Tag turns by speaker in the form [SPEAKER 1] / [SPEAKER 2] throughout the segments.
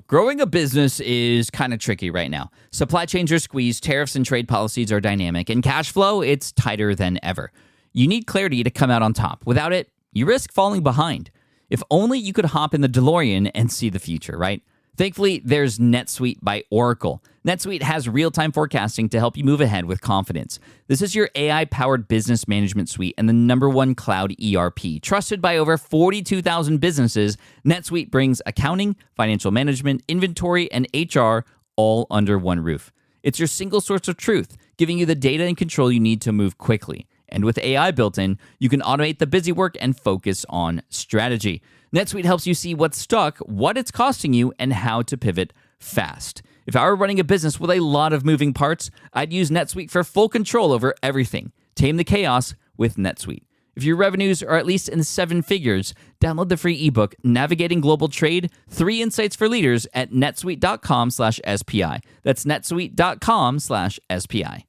[SPEAKER 1] Growing a business is kind of tricky right now. Supply chains are squeezed, tariffs and trade policies are dynamic, and cash flow, it's tighter than ever. You need clarity to come out on top. Without it, you risk falling behind. If only you could hop in the DeLorean and see the future, right? Thankfully, there's NetSuite by Oracle. NetSuite has real-time forecasting to help you move ahead with confidence. This is your AI-powered business management suite and the #1 cloud ERP. Trusted by over 42,000 businesses, NetSuite brings accounting, financial management, inventory, and HR all under one roof. It's your single source of truth, giving you the data and control you need to move quickly. And with AI built in, you can automate the busy work and focus on strategy. NetSuite helps you see what's stuck, what it's costing you, and how to pivot fast. If I were running a business with a lot of moving parts, I'd use NetSuite for full control over everything. Tame the chaos with NetSuite. If your revenues are at least in 7 figures, download the free ebook, Navigating Global Trade, 3 Insights for Leaders at netsuite.com/SPI. That's netsuite.com/SPI.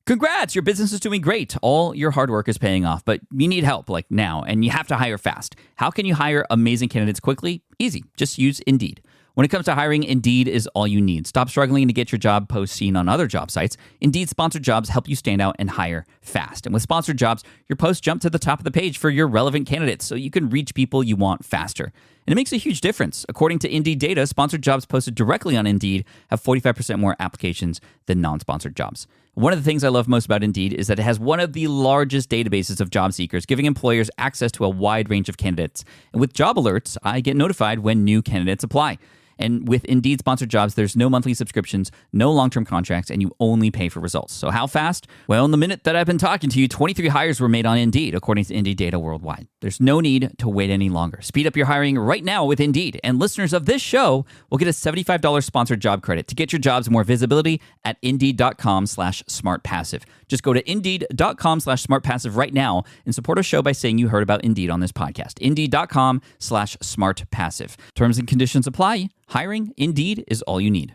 [SPEAKER 1] Congrats, your business is doing great. All your hard work is paying off, but you need help like now, and you have to hire fast. How can you hire amazing candidates quickly? Easy, just use Indeed. When it comes to hiring, Indeed is all you need. Stop struggling to get your job post seen on other job sites. Indeed sponsored jobs help you stand out and hire fast. And with sponsored jobs, your posts jump to the top of the page for your relevant candidates so you can reach people you want faster. And it makes a huge difference. According to Indeed data, sponsored jobs posted directly on Indeed have 45% more applications than non-sponsored jobs. One of the things I love most about Indeed is that it has one of the largest databases of job seekers, giving employers access to a wide range of candidates. And with job alerts, I get notified when new candidates apply. And with Indeed sponsored jobs, there's no monthly subscriptions, no long-term contracts, and you only pay for results. So how fast? Well, in the minute that I've been talking to you, 23 hires were made on Indeed, according to Indeed data worldwide. There's no need to wait any longer. Speed up your hiring right now with Indeed. And listeners of this show will get a $75 sponsored job credit to get your jobs more visibility at Indeed.com/SmartPassive. Just go to Indeed.com/SmartPassive right now and support a show by saying you heard about Indeed on this podcast. Indeed.com/SmartPassive. Terms and conditions apply. Hiring, Indeed, is all you need.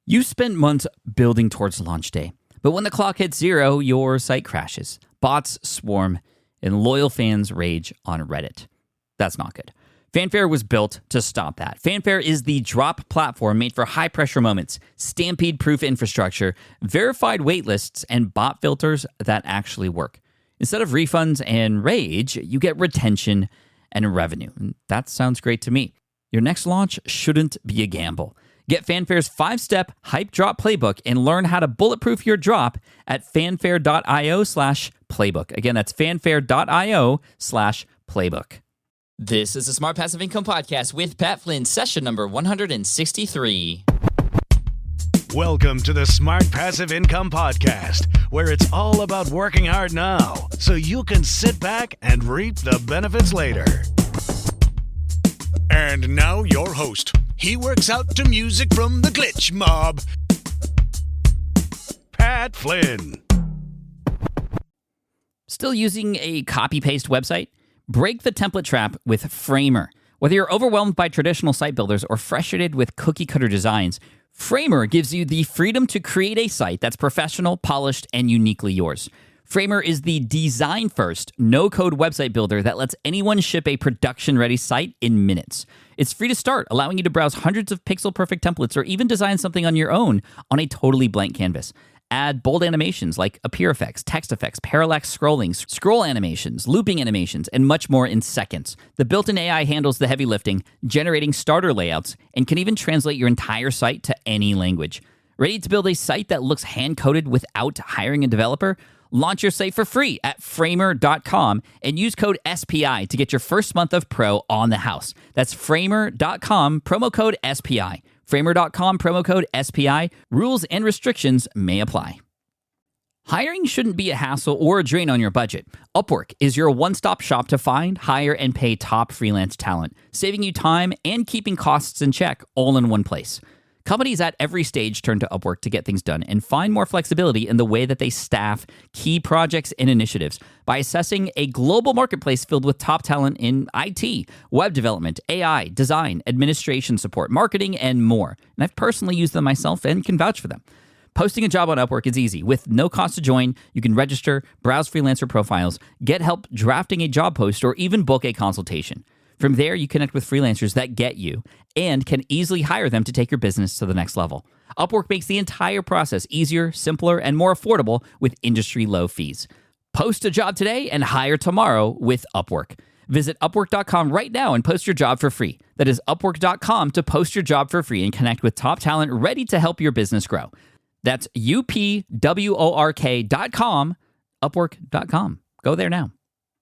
[SPEAKER 1] You spent months building towards launch day, but when the clock hits 0, your site crashes. Bots swarm, and loyal fans rage on Reddit. That's not good. Fanfare was built to stop that. Fanfare is the drop platform made for high-pressure moments, stampede-proof infrastructure, verified waitlists, and bot filters that actually work. Instead of refunds and rage, you get retention and revenue. And that sounds great to me. Your next launch shouldn't be a gamble. Get Fanfare's 5-step hype drop playbook and learn how to bulletproof your drop at fanfare.io/playbook. Again, that's fanfare.io/playbook. This is the Smart Passive Income Podcast with Pat Flynn, session number 163.
[SPEAKER 2] Welcome to the Smart Passive Income Podcast, where it's all about working hard now so you can sit back and reap the benefits later. And now your host. He works out to music from the Glitch Mob, Pat Flynn.
[SPEAKER 1] Still using a copy-paste website? Break the template trap with Framer. Whether you're overwhelmed by traditional site builders or frustrated with cookie-cutter designs, Framer gives you the freedom to create a site that's professional, polished, and uniquely yours. Framer is the design-first, no-code website builder that lets anyone ship a production-ready site in minutes. It's free to start, allowing you to browse hundreds of pixel-perfect templates or even design something on your own on a totally blank canvas. Add bold animations like appear effects, text effects, parallax scrolling, scroll animations, looping animations, and much more in seconds. The built-in AI handles the heavy lifting, generating starter layouts, and can even translate your entire site to any language. Ready to build a site that looks hand-coded without hiring a developer? Launch your site for free at framer.com and use code SPI to get your first month of pro on the house. That's framer.com, promo code SPI. Framer.com, promo code SPI. Rules and restrictions may apply. Hiring shouldn't be a hassle or a drain on your budget. Upwork is your one-stop shop to find, hire, and pay top freelance talent, saving you time and keeping costs in check all in one place. Companies at every stage turn to Upwork to get things done and find more flexibility in the way that they staff key projects and initiatives by assessing a global marketplace filled with top talent in IT, web development, AI, design, administration support, marketing, and more. And I've personally used them myself and can vouch for them. Posting a job on Upwork is easy. With no cost to join, you can register, browse freelancer profiles, get help drafting a job post, or even book a consultation. From there, you connect with freelancers that get you and can easily hire them to take your business to the next level. Upwork makes the entire process easier, simpler, and more affordable with industry-low fees. Post a job today and hire tomorrow with Upwork. Visit Upwork.com right now and post your job for free. That is Upwork.com to post your job for free and connect with top talent ready to help your business grow. That's UPWORK.com, Upwork.com. Go there now.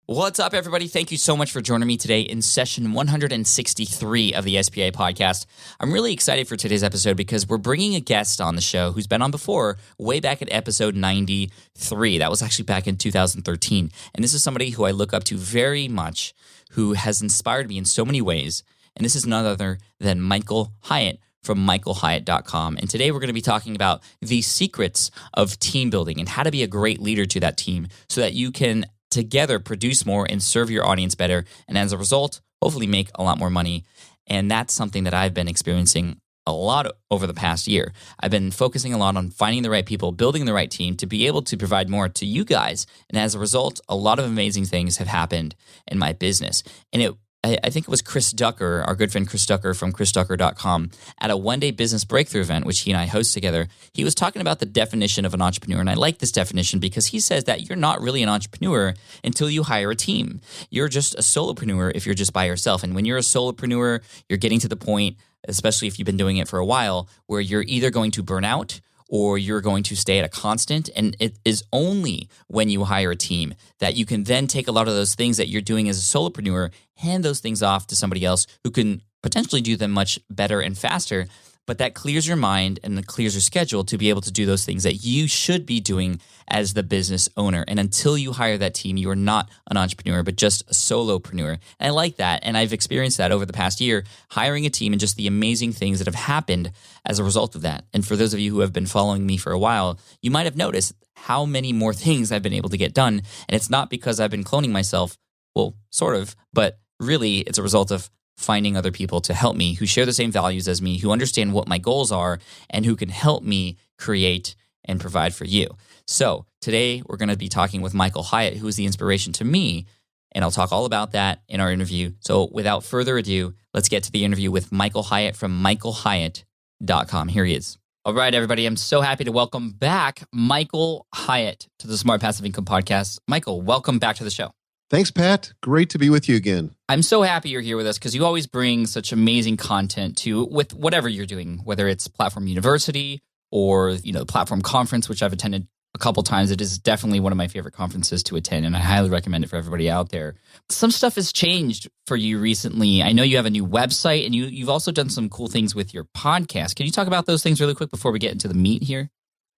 [SPEAKER 1] What's up, everybody? Thank you so much for joining me today in session 163 of the SPI podcast. I'm really excited for today's episode because we're bringing a guest on the show who's been on before, way back at episode 93. That was actually back in 2013. And this is somebody who I look up to very much, who has inspired me in so many ways. And this is none other than Michael Hyatt from michaelhyatt.com. And today we're going to be talking about the secrets of team building and how to be a great leader to that team so that you can together produce more and serve your audience better, and as a result, hopefully make a lot more money. And that's something that I've been experiencing a lot over the past year. I've been focusing a lot on finding the right people, building the right team to be able to provide more to you guys. And as a result, a lot of amazing things have happened in my business. And I think it was Chris Ducker, our good friend Chris Ducker from chrisducker.com, at a one-day business breakthrough event, which he and I host together. He was talking about the definition of an entrepreneur, and I like this definition because he says that you're not really an entrepreneur until you hire a team. You're just a solopreneur if you're just by yourself. And when you're a solopreneur, you're getting to the point, especially if you've been doing it for a while, where you're either going to burn out or you're going to stay at a constant. And it is only when you hire a team that you can then take a lot of those things that you're doing as a solopreneur, hand those things off to somebody else who can potentially do them much better and faster. But that clears your mind and it clears your schedule to be able to do those things that you should be doing as the business owner. And until you hire that team, you are not an entrepreneur, but just a solopreneur. And I like that. And I've experienced that over the past year, hiring a team and just the amazing things that have happened as a result of that. And for those of you who have been following me for a while, you might have noticed how many more things I've been able to get done. And it's not because I've been cloning myself, well, sort of, but really it's a result of finding other people to help me who share the same values as me, who understand what my goals are, and who can help me create and provide for you. So today we're going to be talking with Michael Hyatt, who is the inspiration to me, and I'll talk all about that in our interview. So without further ado, let's get to the interview with Michael Hyatt from michaelhyatt.com. Here he is. All right, everybody, I'm so happy to welcome back Michael Hyatt to the Smart Passive Income Podcast. Michael, welcome back to the show.
[SPEAKER 3] Thanks, Pat. Great to be with you again.
[SPEAKER 1] I'm so happy you're here with us because you always bring such amazing content with whatever you're doing, whether it's Platform University or the Platform Conference, which I've attended a couple times. It is definitely one of my favorite conferences to attend, and I highly recommend it for everybody out there. Some stuff has changed for you recently. I know you have a new website, and you've also done some cool things with your podcast. Can you talk about those things really quick before we get into the meat here?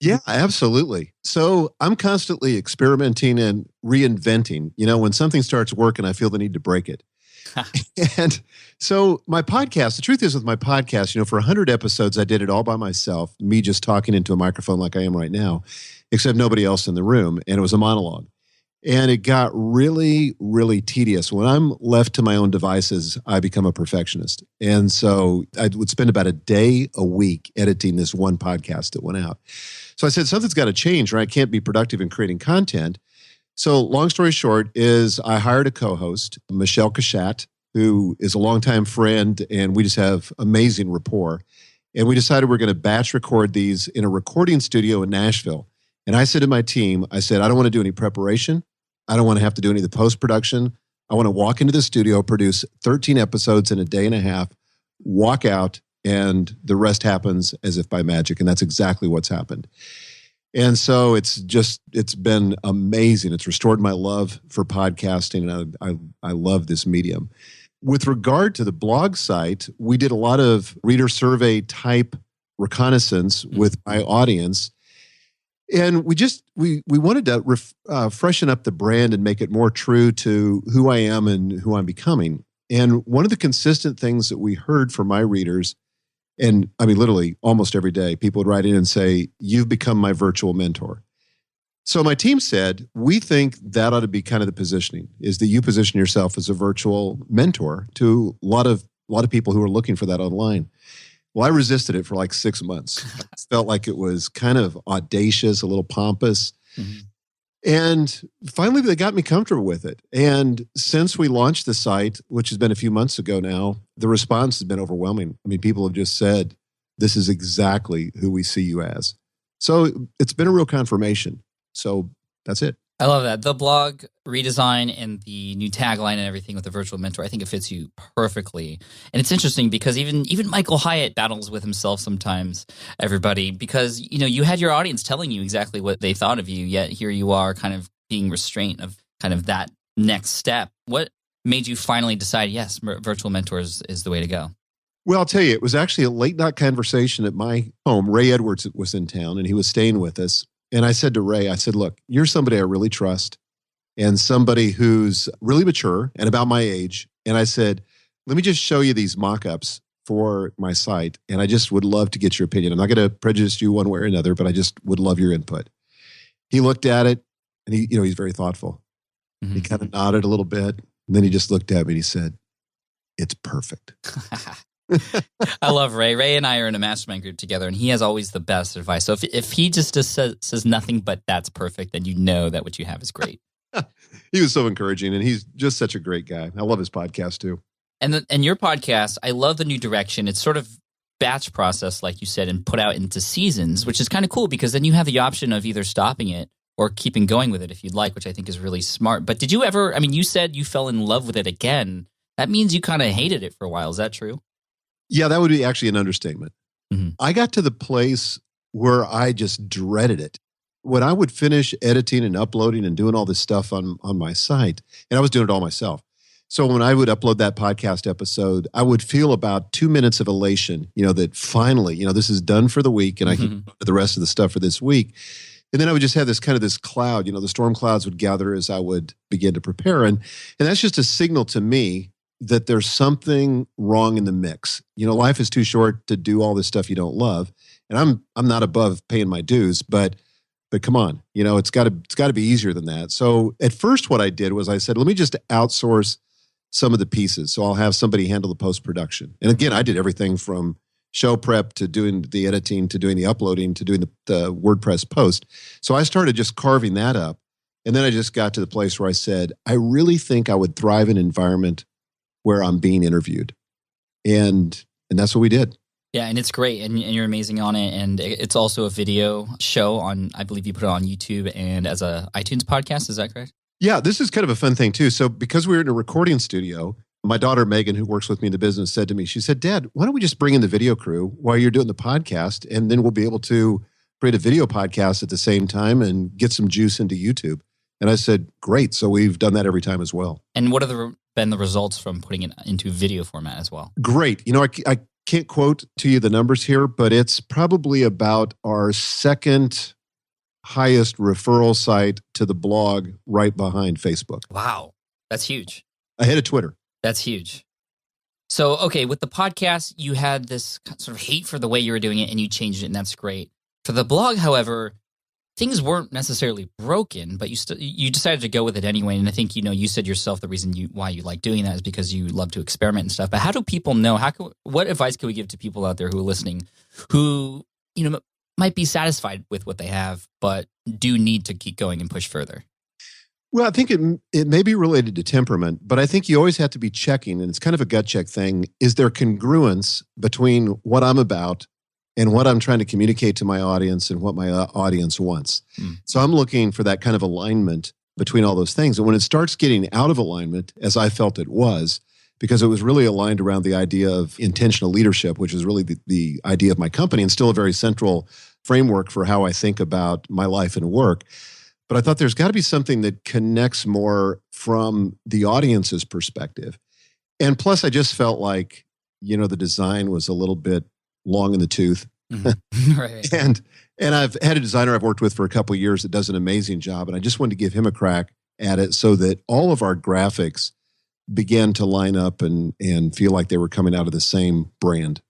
[SPEAKER 3] Yeah, absolutely. So I'm constantly experimenting and reinventing. When something starts working, I feel the need to break it. And so my podcast, the truth is with my podcast, for 100 episodes, I did it all by myself, me just talking into a microphone like I am right now, except nobody else in the room. And it was a monologue. And it got really, really tedious. When I'm left to my own devices, I become a perfectionist. And so I would spend about a day a week editing this one podcast that went out. So I said, something's got to change, or I can't be productive in creating content. So long story short is I hired a co-host, Michelle Kashat, who is a longtime friend, and we just have amazing rapport. And we decided we're going to batch record these in a recording studio in Nashville. And I said to my team, I don't want to do any preparation. I don't want to have to do any of the post-production. I want to walk into the studio, produce 13 episodes in a day and a half, walk out, and the rest happens as if by magic. And that's exactly what's happened. And so it's been amazing. It's restored my love for podcasting, and I love this medium. With regard to the blog site, we did a lot of reader survey type reconnaissance with my audience. And we wanted to freshen up the brand and make it more true to who I am and who I'm becoming. And one of the consistent things that we heard from my readers, and I mean, literally almost every day, people would write in and say, "You've become my virtual mentor." So my team said, we think that ought to be kind of the positioning, is that you position yourself as a virtual mentor to a lot of people who are looking for that online. Well, I resisted it for like 6 months. I felt like it was kind of audacious, a little pompous. Mm-hmm. And finally, they got me comfortable with it. And since we launched the site, which has been a few months ago now, the response has been overwhelming. I mean, people have just said, this is exactly who we see you as. So it's been a real confirmation. So that's it.
[SPEAKER 1] I love that. The blog redesign and the new tagline and everything with the virtual mentor, I think it fits you perfectly. And it's interesting because even Michael Hyatt battles with himself sometimes, everybody, because you had your audience telling you exactly what they thought of you, yet here you are kind of being restrained of kind of that next step. What made you finally decide, yes, virtual mentors is the way to go?
[SPEAKER 3] Well, I'll tell you, it was actually a late night conversation at my home. Ray Edwards was in town and he was staying with us. And I said to Ray, I said, look, you're somebody I really trust and somebody who's really mature and about my age. And I said, let me just show you these mock-ups for my site. And I just would love to get your opinion. I'm not going to prejudice you one way or another, but I just would love your input. He looked at it and he's very thoughtful. Mm-hmm. He kind of nodded a little bit. And then he just looked at me and he said, it's perfect.
[SPEAKER 1] I love Ray. Ray and I are in a mastermind group together, and he has always the best advice. So if he just says nothing but that's perfect, then you know that what you have is great.
[SPEAKER 3] He was so encouraging, and he's just such a great guy. I love his podcast too.
[SPEAKER 1] And your podcast, I love the new direction. It's sort of batch process, like you said, and put out into seasons, which is kind of cool because then you have the option of either stopping it or keeping going with it if you'd like, which I think is really smart. But did you ever, you said you fell in love with it again. That means you kind of hated it for a while. Is that true?
[SPEAKER 3] Yeah, that would be actually an understatement. Mm-hmm. I got to the place where I just dreaded it. When I would finish editing and uploading and doing all this stuff on my site, and I was doing it all myself. So when I would upload that podcast episode, I would feel about 2 minutes of elation, that finally, this is done for the week and I can do the rest of the stuff for this week. And then I would just have this cloud, the storm clouds would gather as I would begin to prepare. And that's just a signal to me that there's something wrong in the mix. Life is too short to do all this stuff you don't love. And I'm not above paying my dues, but come on, it's got to be easier than that. So at first what I did was I said, let me just outsource some of the pieces. So I'll have somebody handle the post-production. And again, I did everything from show prep to doing the editing, to doing the uploading, to doing the WordPress post. So I started just carving that up. And then I just got to the place where I said, I really think I would thrive in an environment where I'm being interviewed. And that's what we did.
[SPEAKER 1] Yeah, and it's great, and you're amazing on it. And it's also a video show on, I believe you put it on YouTube and as a iTunes podcast, is that correct?
[SPEAKER 3] Yeah, this is kind of a fun thing too. So because we were in a recording studio, my daughter Megan, who works with me in the business, said to me, she said, Dad, why don't we just bring in the video crew while you're doing the podcast, and then we'll be able to create a video podcast at the same time and get some juice into YouTube. And I said, great. So we've done that every time as well.
[SPEAKER 1] And what have been the results from putting it into video format as well?
[SPEAKER 3] Great. I can't quote to you the numbers here, but it's probably about our second highest referral site to the blog, right behind Facebook.
[SPEAKER 1] Wow. That's huge.
[SPEAKER 3] Ahead of Twitter.
[SPEAKER 1] That's huge. So, okay, with the podcast, you had this sort of hate for the way you were doing it and you changed it, and that's great. For the blog, however, things weren't necessarily broken, but you decided to go with it anyway. And I think, you said yourself the reason why you like doing that is because you love to experiment and stuff. But how do people know? What advice can we give to people out there who are listening who, might be satisfied with what they have, but do need to keep going and push further?
[SPEAKER 3] Well, I think it may be related to temperament, but I think you always have to be checking, and it's kind of a gut check thing. Is there congruence between what I'm about and what I'm trying to communicate to my audience and what my audience wants? So I'm looking for that kind of alignment between all those things. And when it starts getting out of alignment, as I felt it was, because it was really aligned around the idea of intentional leadership, which is really the idea of my company and still a very central framework for how I think about my life and work. But I thought there's got to be something that connects more from the audience's perspective. And plus, I just felt like, the design was a little bit long in the tooth.
[SPEAKER 1] Mm-hmm. Right.
[SPEAKER 3] And I've had a designer I've worked with for a couple of years that does an amazing job. And I just wanted to give him a crack at it so that all of our graphics began to line up and feel like they were coming out of the same brand.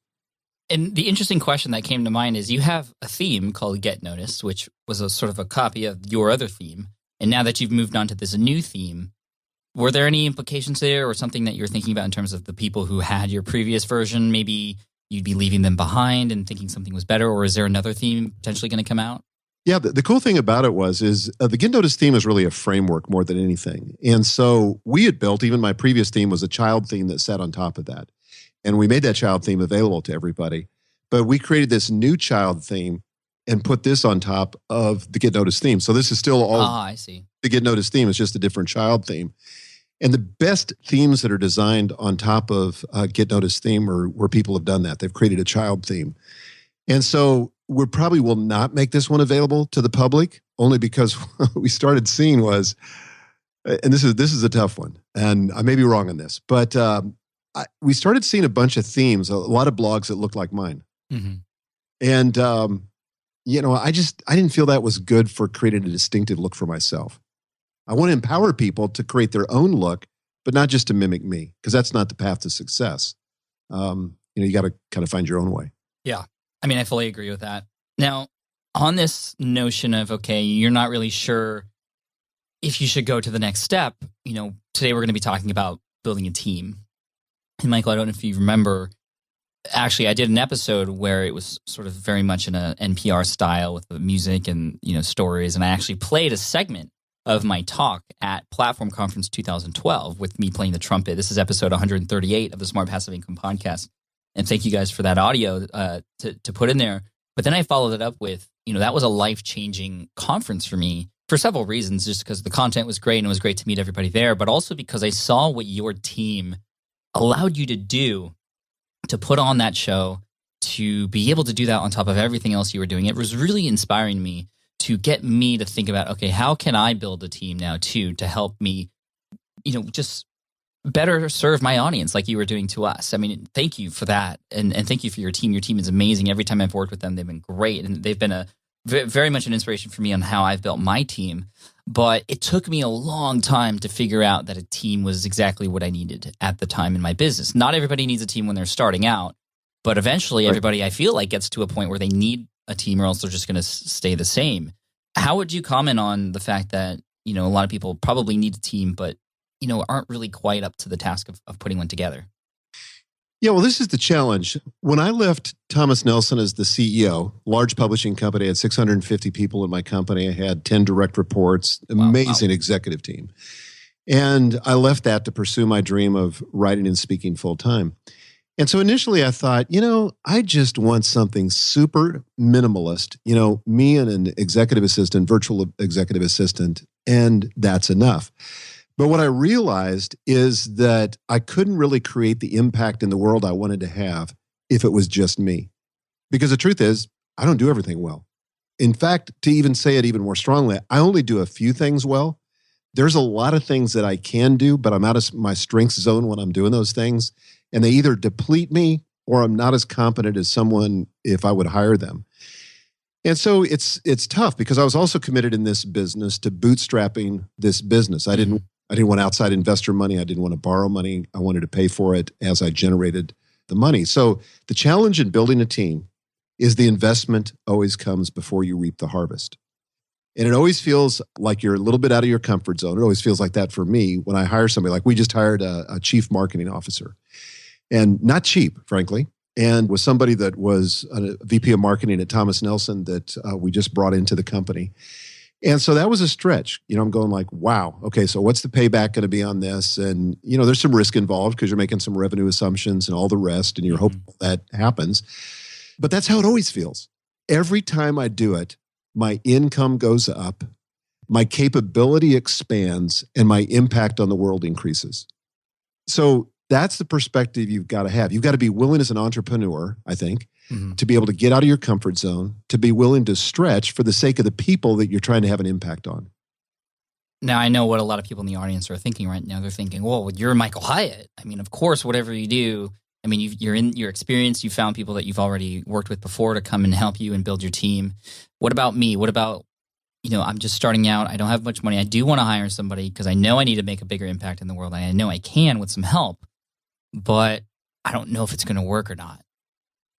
[SPEAKER 1] And the interesting question that came to mind is you have a theme called Get Noticed, which was a sort of a copy of your other theme. And now that you've moved on to this new theme, were there any implications there or something that you're thinking about in terms of the people who had your previous version? Maybe you'd be leaving them behind and thinking something was better, or is there another theme potentially going to come out?
[SPEAKER 3] Yeah, the cool thing about it is the Get Noticed theme is really a framework more than anything. And so we had built, even my previous theme was a child theme that sat on top of that. And we made that child theme available to everybody. But we created this new child theme and put this on top of the Get Noticed theme. So this is still all
[SPEAKER 1] I see.
[SPEAKER 3] the Get Noticed theme. It's just a different child theme. And the best themes that are designed on top of Get Noticed theme are where people have done that. They've created a child theme. And so we probably will not make this one available to the public, only because what we started seeing was, and this is a tough one, and I may be wrong on this, but we started seeing a bunch of themes, a lot of blogs that looked like mine.
[SPEAKER 1] Mm-hmm.
[SPEAKER 3] And, I didn't feel that was good for creating a distinctive look for myself. I want to empower people to create their own look, but not just to mimic me, because that's not the path to success. You got to kind of find your own way.
[SPEAKER 1] Yeah. I mean, I fully agree with that. Now, on this notion of, okay, you're not really sure if you should go to the next step, today we're going to be talking about building a team. And Michael, I don't know if you remember, actually, I did an episode where it was sort of very much in a NPR style with the music and, stories. And I actually played a segment of my talk at Platform Conference 2012 with me playing the trumpet. This is episode 138 of the Smart Passive Income Podcast. And thank you guys for that audio to put in there. But then I followed it up with, that was a life-changing conference for me for several reasons, just because the content was great and it was great to meet everybody there, but also because I saw what your team allowed you to do to put on that show, to be able to do that on top of everything else you were doing. It was really inspiring me to get me to think about, okay, how can I build a team now too to help me, just better serve my audience like you were doing to us. I mean, thank you for that. And thank you for your team. Your team is amazing. Every time I've worked with them, they've been great. And they've been very much an inspiration for me on how I've built my team. But it took me a long time to figure out that a team was exactly what I needed at the time in my business. Not everybody needs a team when they're starting out, but eventually everybody, I feel like, gets to a point where they need a team or else they're just going to stay the same. How would you comment on the fact that, a lot of people probably need a team, but aren't really quite up to the task of putting one together?
[SPEAKER 3] Yeah, well, this is the challenge. When I left Thomas Nelson as the CEO, large publishing company, I had 650 people in my company. I had 10 direct reports, amazing executive team. And I left that to pursue my dream of writing and speaking full time. And so initially I thought, I just want something super minimalist, me and an executive assistant, virtual executive assistant, and that's enough. But what I realized is that I couldn't really create the impact in the world I wanted to have if it was just me. Because the truth is, I don't do everything well. In fact, to even say it even more strongly, I only do a few things well. There's a lot of things that I can do, but I'm out of my strength zone when I'm doing those things. And they either deplete me or I'm not as competent as someone if I would hire them. And so it's tough because I was also committed in this business to bootstrapping this business. I didn't want outside investor money. I didn't want to borrow money. I wanted to pay for it as I generated the money. So the challenge in building a team is the investment always comes before you reap the harvest. And it always feels like you're a little bit out of your comfort zone. It always feels like that for me when I hire somebody. Like we just hired a chief marketing officer. And not cheap, frankly, and was somebody that was a VP of marketing at Thomas Nelson that we just brought into the company. And so that was a stretch. I'm going like, wow, okay, so what's the payback going to be on this? And, there's some risk involved because you're making some revenue assumptions and all the rest, and you're hoping that happens. But that's how it always feels. Every time I do it, my income goes up, my capability expands, and my impact on the world increases. So that's the perspective you've got to have. You've got to be willing as an entrepreneur, I think, to be able to get out of your comfort zone, to be willing to stretch for the sake of the people that you're trying to have an impact on.
[SPEAKER 1] Now, I know what a lot of people in the audience are thinking right now. They're thinking, well, you're Michael Hyatt. I mean, of course, whatever you do, I mean, you're in your experience, you found people that you've already worked with before to come and help you and build your team. What about me? What about, I'm just starting out. I don't have much money. I do want to hire somebody because I know I need to make a bigger impact in the world. And I know I can with some help. But I don't know if it's going to work or not.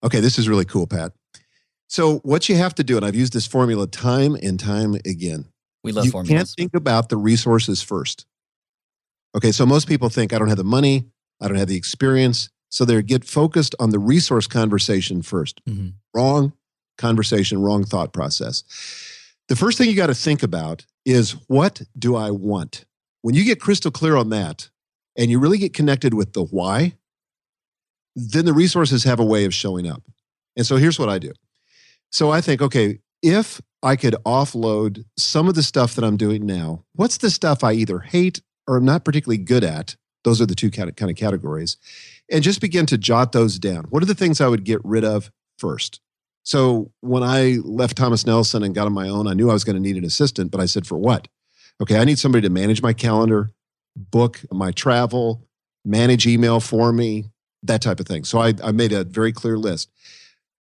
[SPEAKER 3] Okay, this is really cool, Pat. So what you have to do, and I've used this formula time and time again.
[SPEAKER 1] We love formulas.
[SPEAKER 3] You can't think about the resources first. Okay, so most people think, I don't have the money, I don't have the experience, so they get focused on the resource conversation first. Wrong conversation, wrong thought process. The first thing you got to think about is, what do I want? When you get crystal clear on that and you really get connected with the why, then the resources have a way of showing up. And so here's what I do. So I think, okay, if I could offload some of the stuff that I'm doing now, what's the stuff I either hate or am not particularly good at? Those are the two kind of categories. And just begin to jot those down. What are the things I would get rid of first? So when I left Thomas Nelson and got on my own, I knew I was going to need an assistant, but I said, for what? Okay, I need somebody to manage my calendar, book my travel, manage email for me, that type of thing. So I made a very clear list.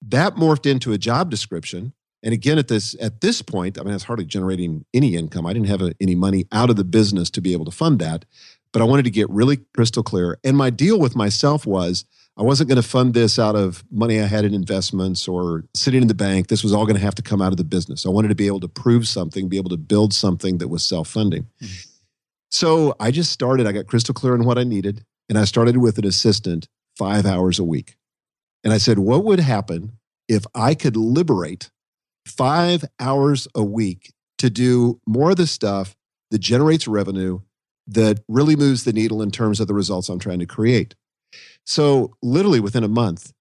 [SPEAKER 3] That morphed into a job description. And again, at this point, I mean, I was hardly generating any income. I didn't have any money out of the business to be able to fund that. But I wanted to get really crystal clear. And my deal with myself was, I wasn't going to fund this out of money I had in investments or sitting in the bank. This was all going to have to come out of the business. I wanted to be able to prove something, be able to build something that was self-funding. Mm-hmm. So I just started. I got crystal clear on what I needed. And I started with an assistant 5 hours a week. And I said, what would happen if I could liberate 5 hours a week to do more of the stuff that generates revenue, that really moves the needle in terms of the results I'm trying to create? So literally within a month,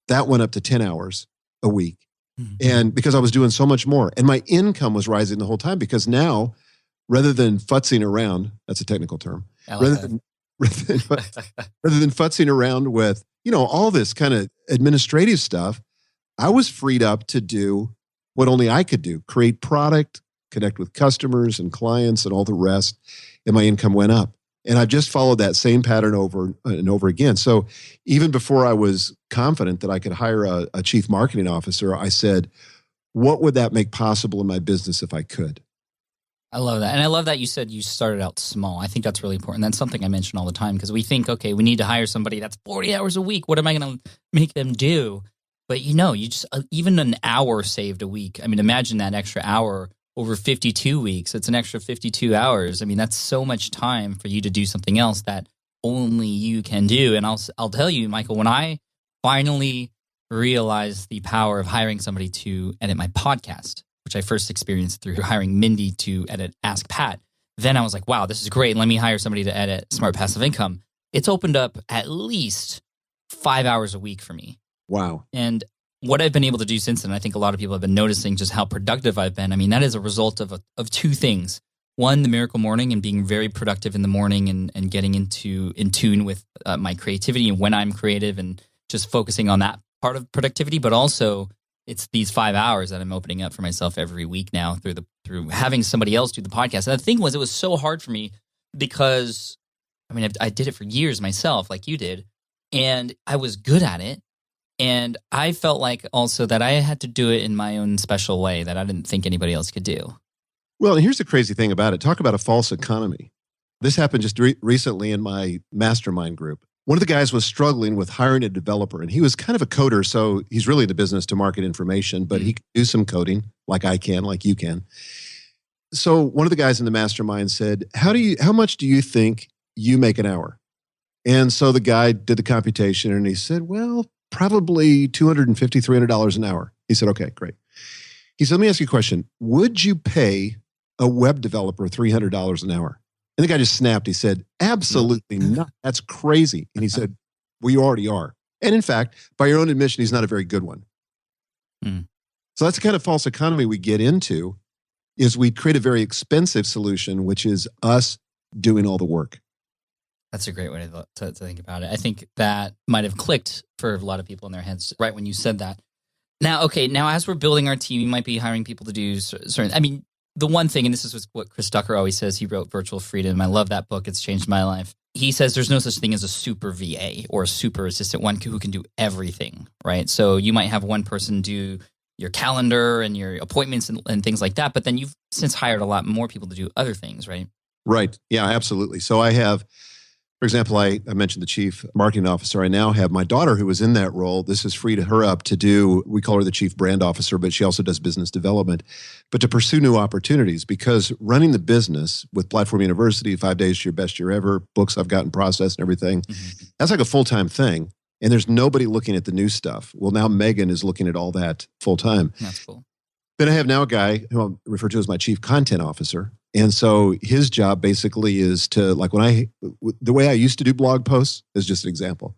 [SPEAKER 3] that went up to 10 hours a week. Mm-hmm. And because I was doing so much more, and my income was rising the whole time, because now, rather than futzing around, that's a technical term, rather than futzing around with, all this kind of administrative stuff, I was freed up to do what only I could do: create product, connect with customers and clients and all the rest. And my income went up. And I've just followed that same pattern over and over again. So even before I was confident that I could hire a chief marketing officer, I said, what would that make possible in my business if I could?
[SPEAKER 1] I love that. And I love that you said you started out small. I think that's really important. That's something I mention all the time, because we think, okay, we need to hire somebody that's 40 hours a week. What am I going to make them do? But you just, even an hour saved a week. I mean, imagine that extra hour over 52 weeks. It's an extra 52 hours. I mean, that's so much time for you to do something else that only you can do. And I'll tell you, Michael, when I finally realized the power of hiring somebody to edit my podcast, which I first experienced through hiring Mindy to edit Ask Pat, then I was like, wow, this is great. Let me hire somebody to edit Smart Passive Income. It's opened up at least 5 hours a week for me.
[SPEAKER 3] Wow.
[SPEAKER 1] And what I've been able to do since then, I think a lot of people have been noticing just how productive I've been. I mean, that is a result of two things. One, the miracle morning, and being very productive in the morning and getting in tune with my creativity and when I'm creative, and just focusing on that part of productivity. But also, it's these 5 hours that I'm opening up for myself every week now through having somebody else do the podcast. And the thing was, it was so hard for me because, I mean, I did it for years myself, like you did, and I was good at it. And I felt like also that I had to do it in my own special way that I didn't think anybody else could do.
[SPEAKER 3] Well, and here's the crazy thing about it. Talk about a false economy. This happened just recently in my mastermind group. One of the guys was struggling with hiring a developer, and he was kind of a coder, so he's really in the business to market information, but he can do some coding like I can, like you can. So one of the guys in the mastermind said, how much do you think you make an hour? And so the guy did the computation, and he said, well, probably $250, $300 an hour. He said, okay, great. He said, let me ask you a question. Would you pay a web developer $300 an hour? And the guy just snapped. He said, absolutely not. That's crazy. And he said, well, you already are. And in fact, by your own admission, he's not a very good one. So that's the kind of false economy we get into, is we create a very expensive solution, which is us doing all the work.
[SPEAKER 1] That's a great way to think about it. I think that might have clicked for a lot of people in their heads right when you said that. Now, as we're building our team, we might be hiring people to do certain, I mean, the one thing, and this is what Chris Ducker always says, he wrote Virtual Freedom. I love that book. It's changed my life. He says there's no such thing as a super VA or a super assistant, one who can do everything, right? So you might have one person do your calendar and your appointments and things like that, but then you've since hired a lot more people to do other things, right?
[SPEAKER 3] Right. Yeah, absolutely. So I have, for example, I mentioned the chief marketing officer. I now have my daughter who was in that role. This has freed her up to do, we call her the chief brand officer, but she also does business development, but to pursue new opportunities, because running the business with Platform University, 5 days to your best year ever, books I've gotten processed and everything, that's like a full-time thing. And there's nobody looking at the new stuff. Well, now Megan is looking at all that full-time.
[SPEAKER 1] That's cool.
[SPEAKER 3] Then I have now a guy who I'll refer to as my chief content officer. And so his job basically is to, like the way I used to do blog posts, as just an example,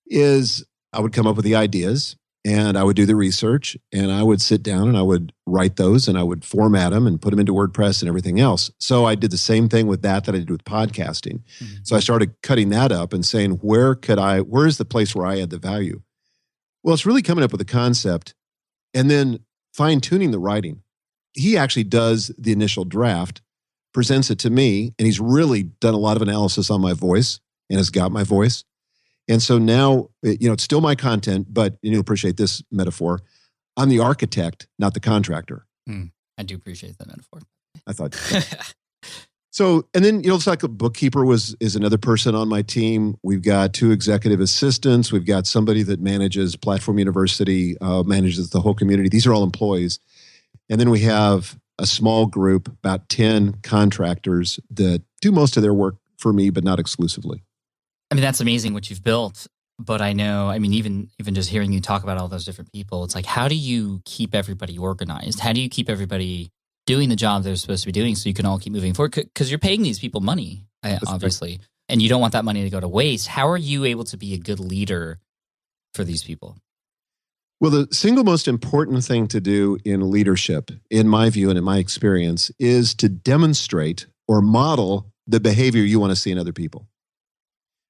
[SPEAKER 3] is I would come up with the ideas and I would do the research and I would sit down and I would write those and I would format them and put them into WordPress and everything else. So I did the same thing with that I did with podcasting. Mm-hmm. So I started cutting that up and saying, where is the place where I add the value? Well, it's really coming up with a concept and then fine-tuning the writing. He actually does the initial draft, presents it to me, and he's really done a lot of analysis on my voice and has got my voice. And so now, it's still my content, but you'll appreciate this metaphor. I'm the architect, not the contractor.
[SPEAKER 1] I do appreciate that metaphor.
[SPEAKER 3] I thought. So, and then, it's like a bookkeeper is another person on my team. We've got 2 executive assistants. We've got somebody that manages Platform University, manages the whole community. These are all employees. And then we have a small group, about 10 contractors that do most of their work for me, but not exclusively.
[SPEAKER 1] I mean, that's amazing what you've built. But I know, even just hearing you talk about all those different people, it's like, how do you keep everybody organized? How do you keep everybody doing the job they're supposed to be doing so you can all keep moving forward? Because you're paying these people money, obviously, and you don't want that money to go to waste. How are you able to be a good leader for these people?
[SPEAKER 3] Well, the single most important thing to do in leadership, in my view and in my experience, is to demonstrate or model the behavior you want to see in other people.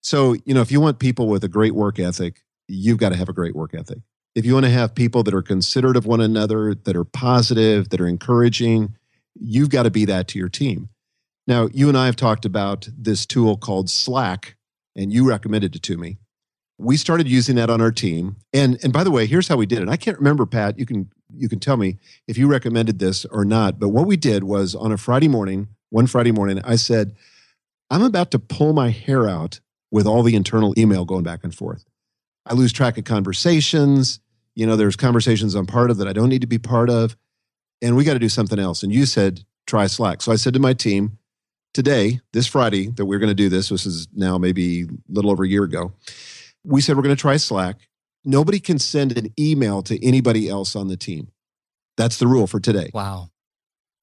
[SPEAKER 3] So, if you want people with a great work ethic, you've got to have a great work ethic. If you want to have people that are considerate of one another, that are positive, that are encouraging, you've got to be that to your team. Now, you and I have talked about this tool called Slack, and you recommended it to me. We started using that on our team. And by the way, here's how we did it. I can't remember, Pat, you can tell me if you recommended this or not, but what we did was on one Friday morning, I said, I'm about to pull my hair out with all the internal email going back and forth. I lose track of conversations. There's conversations I'm part of that I don't need to be part of. And we got to do something else. And you said, try Slack. So I said to my team, today, this Friday, that we're going to do this is now maybe a little over a year ago. We said, we're going to try Slack. Nobody can send an email to anybody else on the team. That's the rule for today.
[SPEAKER 1] Wow.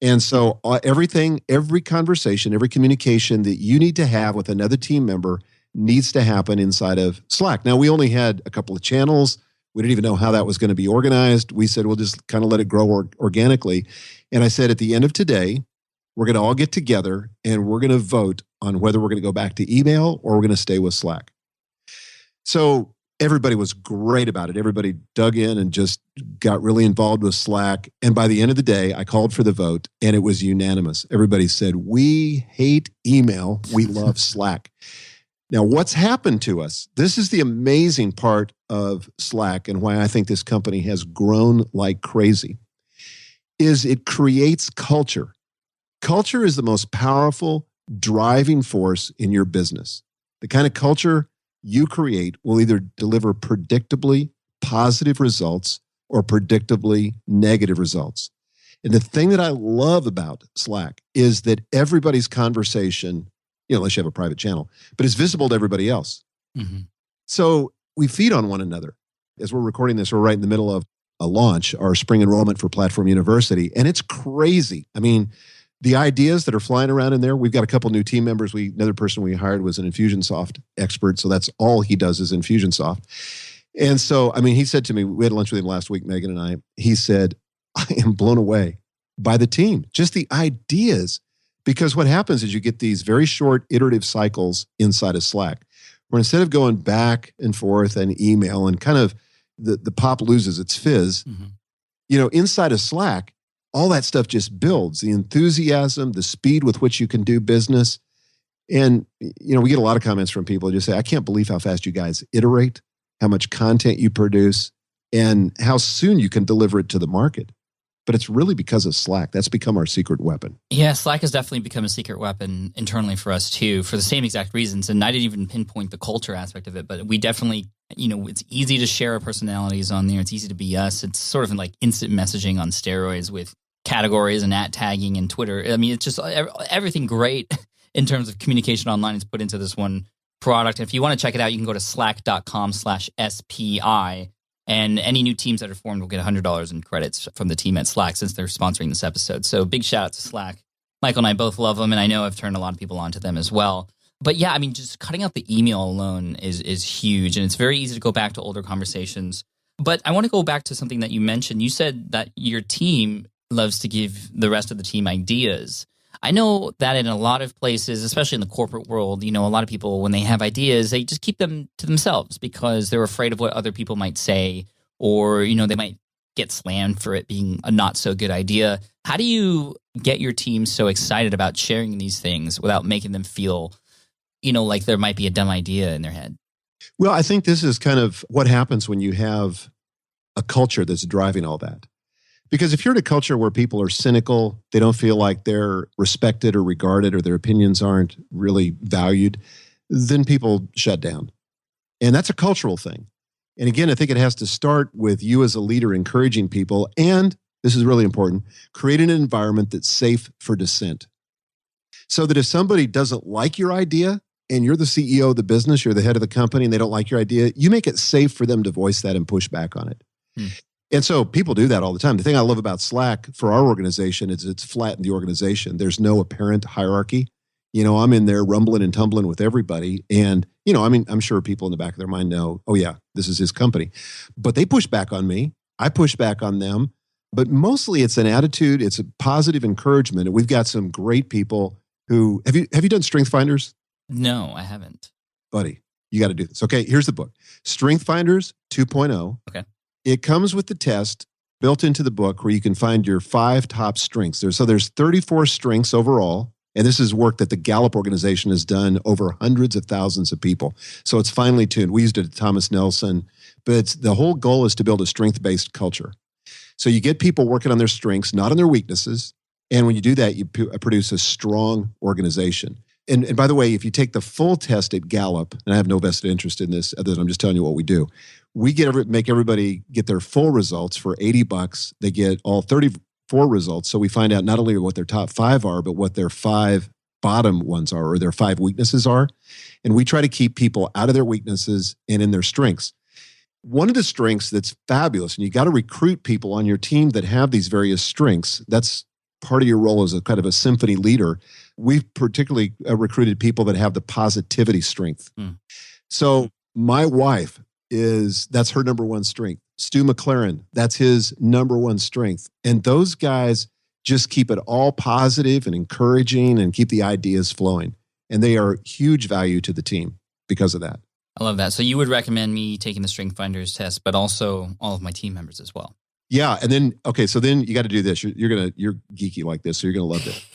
[SPEAKER 3] And so every conversation, every communication that you need to have with another team member needs to happen inside of Slack. Now, we only had a couple of channels. We didn't even know how that was going to be organized. We said, we'll just kind of let it grow organically. And I said, at the end of today, we're going to all get together and we're going to vote on whether we're going to go back to email or we're going to stay with Slack. So everybody was great about it. Everybody dug in and just got really involved with Slack. And by the end of the day, I called for the vote and it was unanimous. Everybody said, we hate email. We love Slack. Now, what's happened to us? This is the amazing part of Slack and why I think this company has grown like crazy, is it creates culture. Culture is the most powerful driving force in your business. The kind of culture you create will either deliver predictably positive results or predictably negative results. And the thing that I love about Slack is that everybody's conversation, unless you have a private channel, but it's visible to everybody else. Mm-hmm. So we feed on one another. As we're recording this, we're right in the middle of a launch, our spring enrollment for Platform University, and it's crazy. The ideas that are flying around in there, we've got a couple new team members. Another person we hired was an Infusionsoft expert, so that's all he does is Infusionsoft. And so, he said to me, we had lunch with him last week, Megan and I, he said, I am blown away by the team, just the ideas. Because what happens is you get these very short iterative cycles inside of Slack, where instead of going back and forth and email and kind of the pop loses its fizz, inside of Slack, all that stuff just builds. The enthusiasm, the speed with which you can do business. And, we get a lot of comments from people who just say, I can't believe how fast you guys iterate, how much content you produce, and how soon you can deliver it to the market. But it's really because of Slack. That's become our secret weapon.
[SPEAKER 1] Yeah, Slack has definitely become a secret weapon internally for us too, for the same exact reasons. And I didn't even pinpoint the culture aspect of it, but we definitely, it's easy to share our personalities on there. It's easy to be us. It's sort of like instant messaging on steroids with categories and at tagging and Twitter. It's just everything great in terms of communication online is put into this one product. And if you want to check it out, you can go to slack.com/SPI. And any new teams that are formed will get $100 in credits from the team at Slack since they're sponsoring this episode. So big shout out to Slack. Michael and I both love them, and I know I've turned a lot of people onto them as well. But yeah, I mean, just cutting out the email alone is huge, and it's very easy to go back to older conversations. But I want to go back to something that you mentioned. You said that your team loves to give the rest of the team ideas. I know that in a lot of places, especially in the corporate world, a lot of people, when they have ideas, they just keep them to themselves because they're afraid of what other people might say, or, they might get slammed for it being a not so good idea. How do you get your team so excited about sharing these things without making them feel, like there might be a dumb idea in their head?
[SPEAKER 3] Well, I think this is kind of what happens when you have a culture that's driving all that. Because if you're in a culture where people are cynical, they don't feel like they're respected or regarded, or their opinions aren't really valued, then people shut down. And that's a cultural thing. And again, I think it has to start with you as a leader encouraging people, and this is really important, creating an environment that's safe for dissent. So that if somebody doesn't like your idea, and you're the CEO of the business, you're the head of the company, and they don't like your idea, you make it safe for them to voice that and push back on it. And so people do that all the time. The thing I love about Slack for our organization is it's flat in the organization. There's no apparent hierarchy. I'm in there rumbling and tumbling with everybody. And, I'm sure people in the back of their mind know, oh yeah, this is his company. But they push back on me. I push back on them. But mostly it's an attitude. It's a positive encouragement. And we've got some great people who, have you done Strength Finders?
[SPEAKER 1] No, I haven't.
[SPEAKER 3] Buddy, you got to do this. Okay, here's the book. Strength Finders 2.0.
[SPEAKER 1] Okay.
[SPEAKER 3] It comes with the test built into the book where you can find your 5 top strengths. There's 34 strengths overall. And this is work that the Gallup organization has done over hundreds of thousands of people. So it's finely tuned. We used it at Thomas Nelson, but the whole goal is to build a strength-based culture. So you get people working on their strengths, not on their weaknesses. And when you do that, you produce a strong organization. And by the way, if you take the full test at Gallup, and I have no vested interest in this, other than I'm just telling you what we do, we make everybody get their full results for $80. They get all 34 results. So we find out not only what their top 5 are, but what their 5 bottom ones are, or their 5 weaknesses are. And we try to keep people out of their weaknesses and in their strengths. One of the strengths that's fabulous, and you got to recruit people on your team that have these various strengths. That's part of your role as a kind of a symphony leader. We've particularly recruited people that have the positivity strength. So my wife that's her number one strength. Stu McLaren, that's his number one strength. And those guys just keep it all positive and encouraging and keep the ideas flowing. And they are huge value to the team because of that.
[SPEAKER 1] I love that. So you would recommend me taking the Strength Finders test, but also all of my team members as well.
[SPEAKER 3] Yeah. And then, okay, so then you got to do this. You're geeky like this, so you're going to love this.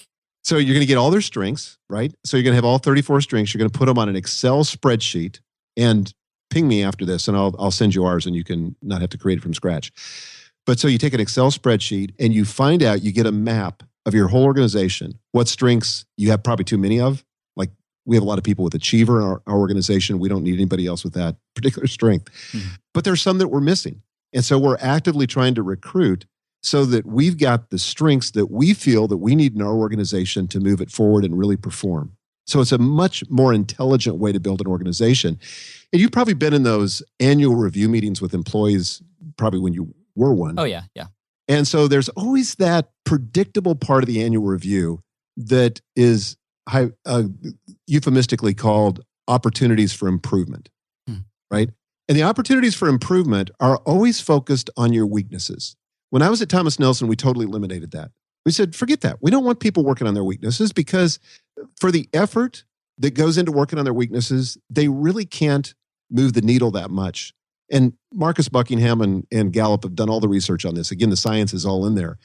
[SPEAKER 3] So you're going to get all their strengths, right? So you're going to have all 34 strengths. You're going to put them on an Excel spreadsheet, and ping me after this, and I'll send you ours, and you can not have to create it from scratch. But so you take an Excel spreadsheet, and you find out, you get a map of your whole organization, what strengths you have probably too many of. Like we have a lot of people with achiever in our organization. We don't need anybody else with that particular strength. But there's some that we're missing. And so we're actively trying to recruit so that we've got the strengths that we feel that we need in our organization to move it forward and really perform. So it's a much more intelligent way to build an organization. And you've probably been in those annual review meetings with employees, probably when you were one.
[SPEAKER 1] Oh, yeah.
[SPEAKER 3] And so there's always that predictable part of the annual review that is euphemistically called opportunities for improvement, right? And the opportunities for improvement are always focused on your weaknesses. When I was at Thomas Nelson, we totally eliminated that. We said, forget that. We don't want people working on their weaknesses, because for the effort that goes into working on their weaknesses, they really can't move the needle that much. And Marcus Buckingham and Gallup have done all the research on this. Again, the science is all in there.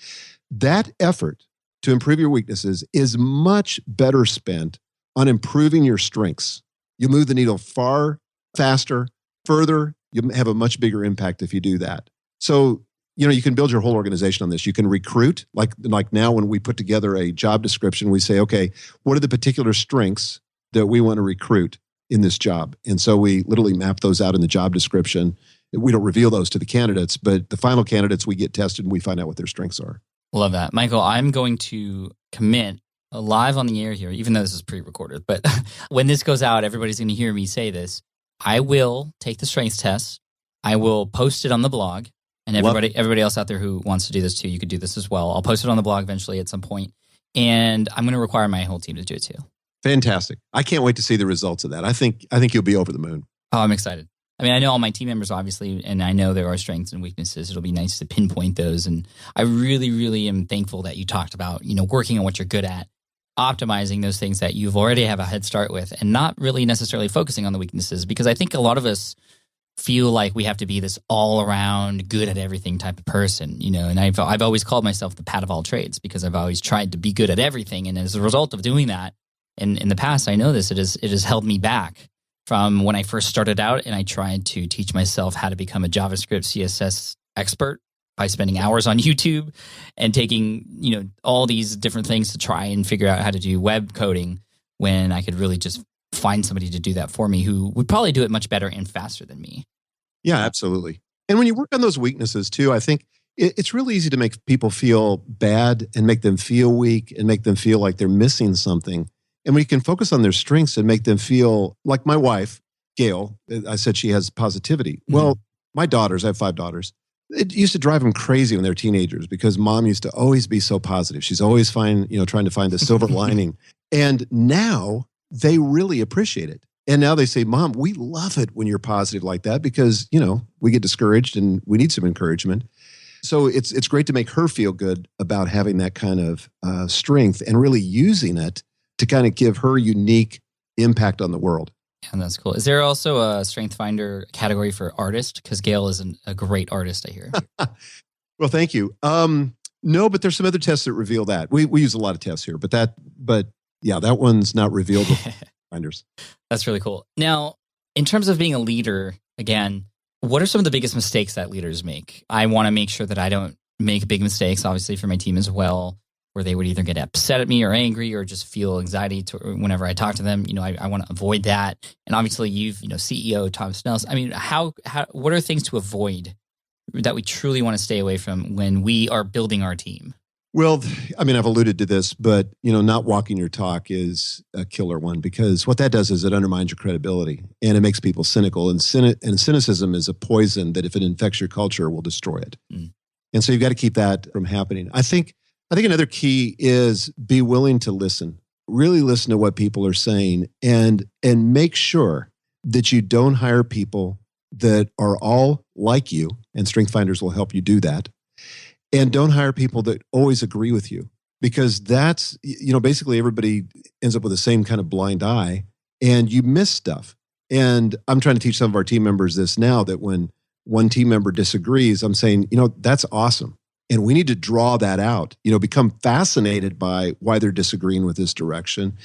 [SPEAKER 3] That effort to improve your weaknesses is much better spent on improving your strengths. You move the needle far faster, further. You have a much bigger impact if you do that. So, you can build your whole organization on this. You can recruit, like now when we put together a job description, we say, okay, what are the particular strengths that we want to recruit in this job? And so we literally map those out in the job description. We don't reveal those to the candidates, but the final candidates, we get tested and we find out what their strengths are.
[SPEAKER 1] Love that. Michael, I'm going to commit live on the air here, even though this is pre-recorded, but when this goes out, everybody's going to hear me say this. I will take the strengths test. I will post it on the blog. And everybody else out there who wants to do this too, you could do this as well. I'll post it on the blog eventually at some point. And I'm going to require my whole team to do it too.
[SPEAKER 3] Fantastic. I can't wait to see the results of that. I think you'll be over the moon.
[SPEAKER 1] Oh, I'm excited. I mean, I know all my team members, obviously, and I know there are strengths and weaknesses. It'll be nice to pinpoint those. And I really, really am thankful that you talked about, working on what you're good at, optimizing those things that you've already have a head start with, and not really necessarily focusing on the weaknesses. Because I think a lot of us feel like we have to be this all-around, good at everything type of person, and I've always called myself the Pat of all trades because I've always tried to be good at everything. And as a result of doing that, and in the past, I know this, it has held me back from when I first started out and I tried to teach myself how to become a JavaScript CSS expert by spending hours on YouTube and taking, all these different things to try and figure out how to do web coding when I could really just find somebody to do that for me who would probably do it much better and faster than me.
[SPEAKER 3] Yeah, absolutely. And when you work on those weaknesses too, I think it's really easy to make people feel bad and make them feel weak and make them feel like they're missing something. And when you can focus on their strengths and make them feel like my wife, Gail, I said she has positivity. Mm-hmm. Well, my daughters, I have 5 daughters. It used to drive them crazy when they were teenagers because mom used to always be so positive. She's always trying to find the silver lining. And now they really appreciate it. And now they say, Mom, we love it when you're positive like that because, we get discouraged and we need some encouragement. So it's great to make her feel good about having that kind of strength and really using it to kind of give her unique impact on the world.
[SPEAKER 1] Yeah, that's cool. Is there also a Strength Finder category for artist? Because Gail is a great artist, I hear.
[SPEAKER 3] Well, thank you. No, but there's some other tests that reveal that. We use a lot of tests here, but yeah, that one's not revealed with Finders.
[SPEAKER 1] That's really cool. Now, in terms of being a leader, again, what are some of the biggest mistakes that leaders make? I want to make sure that I don't make big mistakes, obviously, for my team as well, where they would either get upset at me or angry or just feel anxiety whenever I talk to them. I want to avoid that. And obviously, CEO Thomas Nelson. I mean, what are things to avoid that we truly want to stay away from when we are building our team?
[SPEAKER 3] Well, I mean, I've alluded to this, but, not walking your talk is a killer one because what that does is it undermines your credibility and it makes people cynical. And cynicism is a poison that if it infects your culture will destroy it. Mm. And so you've got to keep that from happening. I think another key is be willing to listen, really listen to what people are saying and make sure that you don't hire people that are all like you, and Strength Finders will help you do that. And don't hire people that always agree with you because that's, basically everybody ends up with the same kind of blind eye and you miss stuff. And I'm trying to teach some of our team members this now that when one team member disagrees, I'm saying, that's awesome. And we need to draw that out, become fascinated by why they're disagreeing with this direction,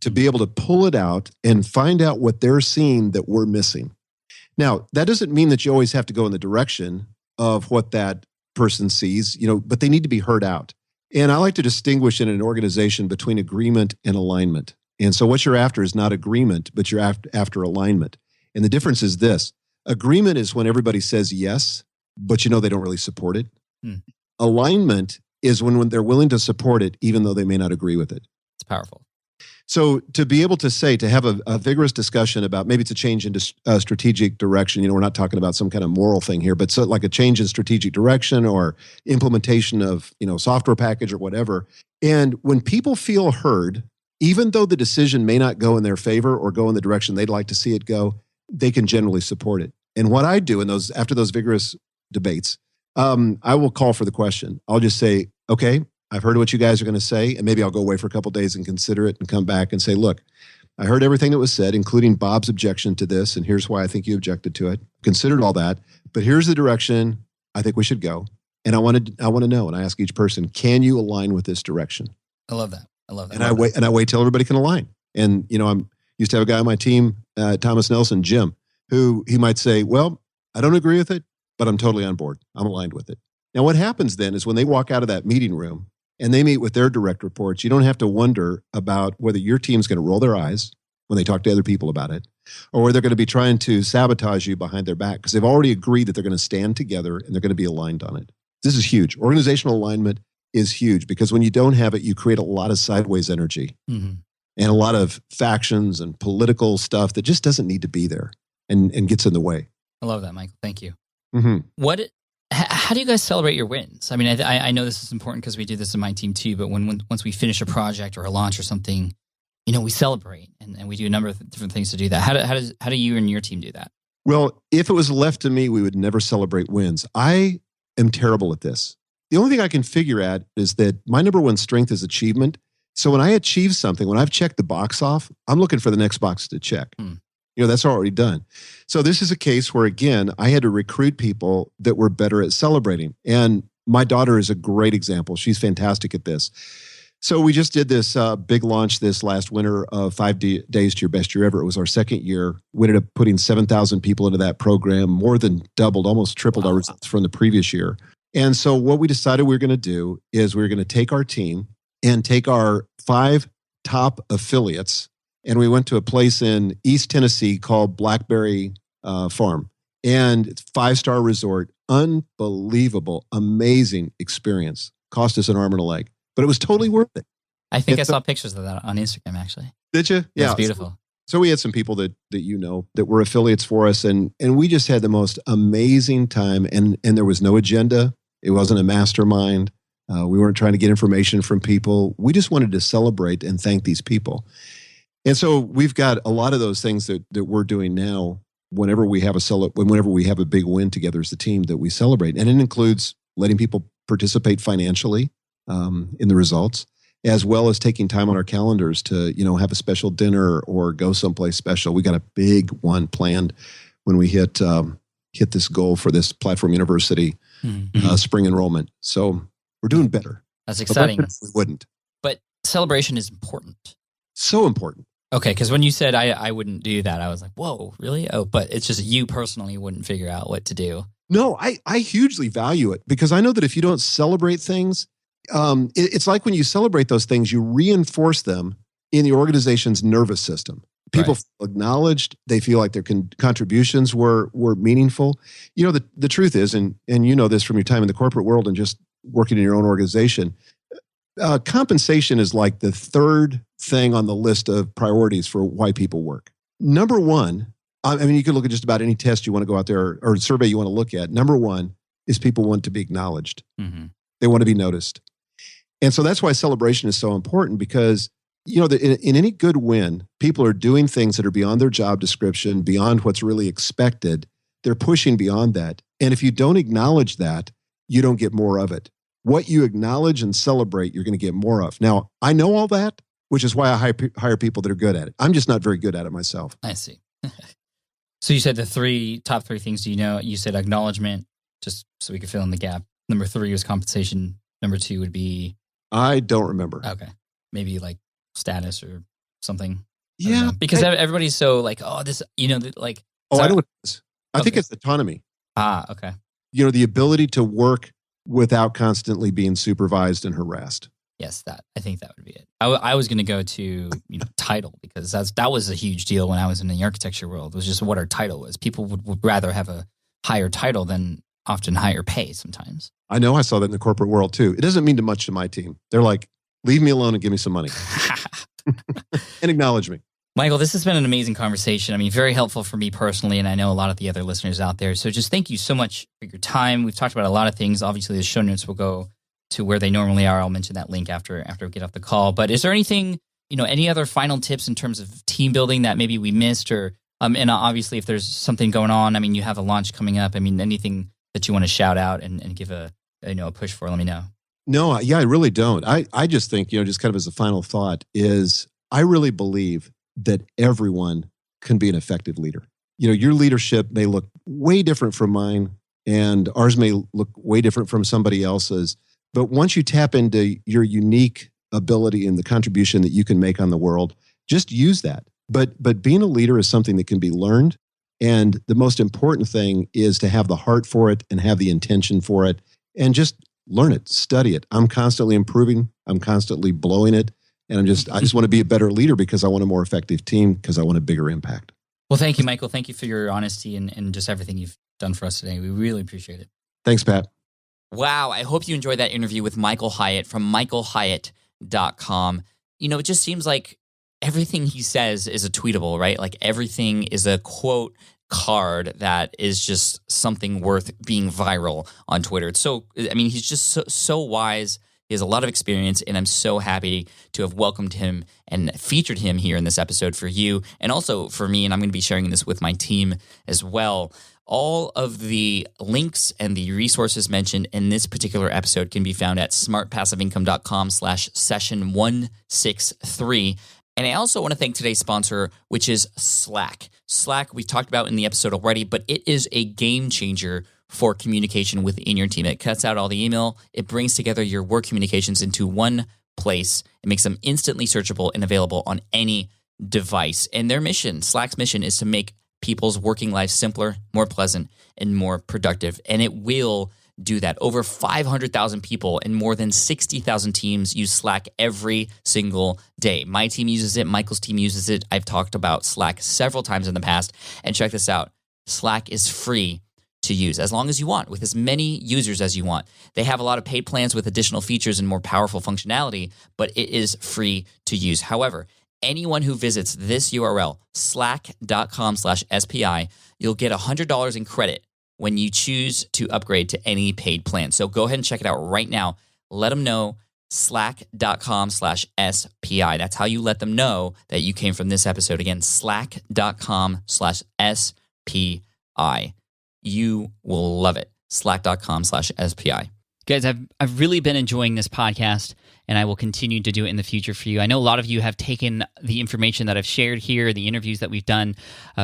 [SPEAKER 3] to be able to pull it out and find out what they're seeing that we're missing. Now, that doesn't mean that you always have to go in the direction of what that person sees, but they need to be heard out. And I like to distinguish in an organization between agreement and alignment. And so what you're after is not agreement, but you're after alignment. And the difference is this. Agreement is when everybody says yes, but they don't really support it. Alignment is when they're willing to support it, even though they may not agree with it.
[SPEAKER 1] It's powerful.
[SPEAKER 3] So to be able to have a vigorous discussion about maybe it's a change in strategic direction, we're not talking about some kind of moral thing here, but so like a change in strategic direction or implementation of, software package or whatever. And when people feel heard, even though the decision may not go in their favor or go in the direction they'd like to see it go, they can generally support it. And what I do after those vigorous debates, I will call for the question. I'll just say, okay, I've heard what you guys are going to say, and maybe I'll go away for a couple of days and consider it and come back and say, look, I heard everything that was said, including Bob's objection to this, and here's why I think you objected to it. Considered all that, but here's the direction I think we should go. And I want to know, and I ask each person, can you align with this direction?
[SPEAKER 1] I love that.
[SPEAKER 3] And I wait till everybody can align. And, I used to have a guy on my team, Thomas Nelson, Jim, who he might say, well, I don't agree with it, but I'm totally on board. I'm aligned with it. Now, what happens then is when they walk out of that meeting room and they meet with their direct reports, you don't have to wonder about whether your team's going to roll their eyes when they talk to other people about it, or whether they're going to be trying to sabotage you behind their back because they've already agreed that they're going to stand together and they're going to be aligned on it. This is huge. Organizational alignment is huge because when you don't have it, you create a lot of sideways energy and a lot of factions and political stuff that just doesn't need to be there and gets in the way.
[SPEAKER 1] I love that, Michael. Thank you.
[SPEAKER 3] Mm-hmm.
[SPEAKER 1] How do you guys celebrate your wins? I mean, I know this is important because we do this in my team too, but once we finish a project or a launch or something, we celebrate and we do a number of different things to do that. How do you and your team do that?
[SPEAKER 3] Well, if it was left to me, we would never celebrate wins. I am terrible at this. The only thing I can figure out is that my number one strength is achievement. So when I achieve something, when I've checked the box off, I'm looking for the next box to check. That's already done. So this is a case where, again, I had to recruit people that were better at celebrating. And my daughter is a great example. She's fantastic at this. So we just did this big launch this last winter of 5 days to your best year ever. It was our second year. We ended up putting 7,000 people into that program, more than doubled, almost tripled our results from the previous year. And so what we decided we were going to do is we were going to take our team and take our 5 top affiliates, and we went to a place in East Tennessee called Blackberry Farm. And it's a 5-star resort, unbelievable, amazing experience. Cost us an arm and a leg, but it was totally worth it.
[SPEAKER 1] I think I saw pictures of that on Instagram, actually.
[SPEAKER 3] Did you?
[SPEAKER 1] Yeah. It's beautiful.
[SPEAKER 3] So we had some people that that were affiliates for us, and we just had the most amazing time, and there was no agenda. It wasn't a mastermind. We weren't trying to get information from people. We just wanted to celebrate and thank these people. And so we've got a lot of those things that we're doing now whenever we have a big win together as a team that we celebrate. And it includes letting people participate financially in the results, as well as taking time on our calendars to, have a special dinner or go someplace special. We got a big one planned when we hit this goal for this platform university spring enrollment. So we're doing better.
[SPEAKER 1] That's exciting.
[SPEAKER 3] We wouldn't.
[SPEAKER 1] But celebration is important.
[SPEAKER 3] So important.
[SPEAKER 1] Okay, because when you said I wouldn't do that, I was like, whoa, really? Oh, but it's just you personally wouldn't figure out what to do.
[SPEAKER 3] No, I hugely value it because I know that if you don't celebrate things, it's like when you celebrate those things, you reinforce them in the organization's nervous system. People feel acknowledged. They feel like their contributions were meaningful. The truth is, and you know this from your time in the corporate world and just working in your own organization, compensation is like the third thing on the list of priorities for why people work. Number one, I mean, you can look at just about any test you want to go out there or survey you want to look at. Number one is people want to be acknowledged. Mm-hmm. They want to be noticed. And so that's why celebration is so important because, in any good win, people are doing things that are beyond their job description, beyond what's really expected. They're pushing beyond that. And if you don't acknowledge that, you don't get more of it. What you acknowledge and celebrate, you're going to get more of. Now, I know all that, which is why I hire people that are good at it. I'm just not very good at it myself.
[SPEAKER 1] I see. So you said the top three things. You said acknowledgement, just so we could fill in the gap. Number 3 was compensation. Number 2 would be?
[SPEAKER 3] I don't remember.
[SPEAKER 1] Okay. Maybe like status or something.
[SPEAKER 3] Yeah.
[SPEAKER 1] Because everybody's so like, oh, this, like.
[SPEAKER 3] Oh, I know what it is. I think it's autonomy.
[SPEAKER 1] Okay.
[SPEAKER 3] The ability to work without constantly being supervised and harassed.
[SPEAKER 1] Yes, I think that would be it. I was going to go to title because that was a huge deal when I was in the architecture world. It was just what our title was. People would rather have a higher title than often higher pay sometimes.
[SPEAKER 3] I know. I saw that in the corporate world too. It doesn't mean much to my team. They're like, leave me alone and give me some money and acknowledge me.
[SPEAKER 1] Michael, this has been an amazing conversation. I mean, very helpful for me personally, and I know a lot of the other listeners out there. So just thank you so much for your time. We've talked about a lot of things. Obviously, the show notes will go to where they normally are. I'll mention that link after we get off the call. But is there anything, any other final tips in terms of team building that maybe we missed or, and obviously if there's something going on, I mean, you have a launch coming up. I mean, anything that you want to shout out and give a push for, let me know.
[SPEAKER 3] No, I really don't. I just think, just kind of as a final thought is I really believe that everyone can be an effective leader. Your leadership may look way different from mine and ours may look way different from somebody else's. But once you tap into your unique ability and the contribution that you can make on the world, just use that. But being a leader is something that can be learned. And the most important thing is to have the heart for it and have the intention for it and just learn it, study it. I'm constantly improving. I'm constantly blowing it. And I just want to be a better leader because I want a more effective team because I want a bigger impact.
[SPEAKER 1] Well, thank you, Michael. Thank you for your honesty and just everything you've done for us today. We really appreciate it.
[SPEAKER 3] Thanks, Pat.
[SPEAKER 1] Wow. I hope you enjoyed that interview with Michael Hyatt from michaelhyatt.com. It just seems like everything he says is a tweetable, right? Like everything is a quote. card that is just something worth being viral on Twitter. He's just so wise. He has a lot of experience, and I'm so happy to have welcomed him and featured him here in this episode for you and also for me, and I'm going to be sharing this with my team as well. All of the links and the resources mentioned in this particular episode can be found at smartpassiveincome.com/session163. And I also want to thank today's sponsor, which is Slack. Slack, we talked about in the episode already, but it is a game changer for communication within your team. It cuts out all the email. It brings together your work communications into one place. It makes them instantly searchable and available on any device. And their mission, Slack's mission, is to make people's working lives simpler, more pleasant, and more productive. And it will do that. Over 500,000 people and more than 60,000 teams use Slack every single day. My team uses it. Michael's team uses it. I've talked about Slack several times in the past. And check this out. Slack is free to use as long as you want, with as many users as you want. They have a lot of paid plans with additional features and more powerful functionality, but it is free to use. However, anyone who visits this URL, slack.com/SPI, you'll get $100 in credit when you choose to upgrade to any paid plan. So go ahead and check it out right now. Let them know, slack.com/SPI. That's how you let them know that you came from this episode. Again, slack.com/SPI. You will love it. Slack.com/SPI. Guys, I've really been enjoying this podcast, and I will continue to do it in the future for you. I know a lot of you have taken the information that I've shared here, the interviews that we've done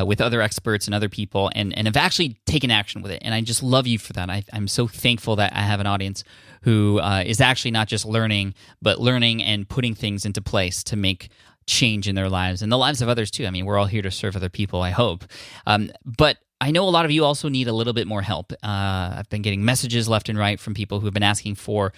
[SPEAKER 1] with other experts and other people, and have actually taken action with it. And I just love you for that. I'm so thankful that I have an audience who is actually not just learning, but learning and putting things into place to make change in their lives and the lives of others too. I mean, we're all here to serve other people, I hope. But I know a lot of you also need a little bit more help. I've been getting messages left and right from people who have been asking for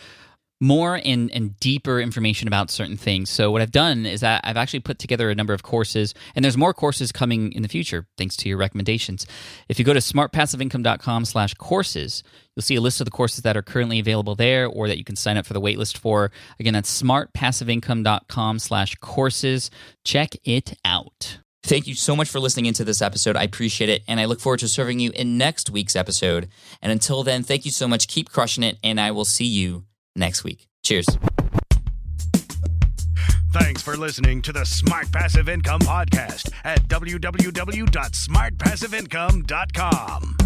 [SPEAKER 1] more and deeper information about certain things. So what I've done is that I've actually put together a number of courses, and there's more courses coming in the future, thanks to your recommendations. If you go to smartpassiveincome.com/courses, you'll see a list of the courses that are currently available there or that you can sign up for the waitlist for. Again, that's smartpassiveincome.com/courses. Check it out. Thank you so much for listening into this episode. I appreciate it, and I look forward to serving you in next week's episode. And until then, thank you so much. Keep crushing it, and I will see you next week. Cheers.
[SPEAKER 2] Thanks for listening to the Smart Passive Income Podcast at www.smartpassiveincome.com.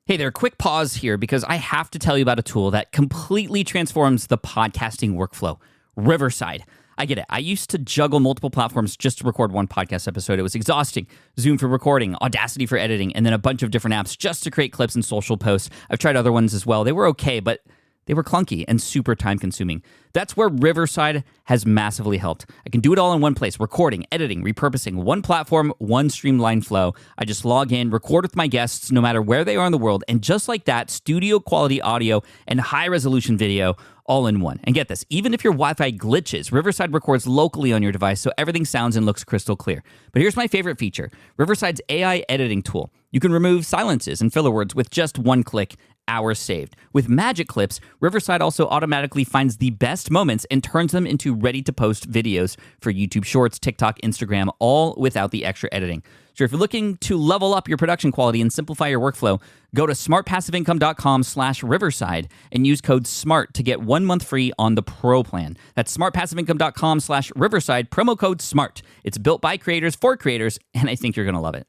[SPEAKER 1] Hey there, quick pause here because I have to tell you about a tool that completely transforms the podcasting workflow, Riverside. I get it. I used to juggle multiple platforms just to record one podcast episode. It was exhausting. Zoom for recording, Audacity for editing, and then a bunch of different apps just to create clips and social posts. I've tried other ones as well. They were okay, but they were clunky and super time-consuming. That's where Riverside has massively helped. I can do it all in one place, recording, editing, repurposing, one platform, one streamlined flow. I just log in, record with my guests no matter where they are in the world, and just like that, studio-quality audio and high-resolution video all in one. And get this, even if your Wi-Fi glitches, Riverside records locally on your device so everything sounds and looks crystal clear. But here's my favorite feature, Riverside's AI editing tool. You can remove silences and filler words with just one click, hours saved. With Magic Clips, Riverside also automatically finds the best moments and turns them into ready-to-post videos for YouTube Shorts, TikTok, Instagram, all without the extra editing. So if you're looking to level up your production quality and simplify your workflow, go to smartpassiveincome.com/Riverside and use code SMART to get 1 month free on the Pro plan. That's smartpassiveincome.com/Riverside, promo code SMART. It's built by creators for creators, and I think you're going to love it.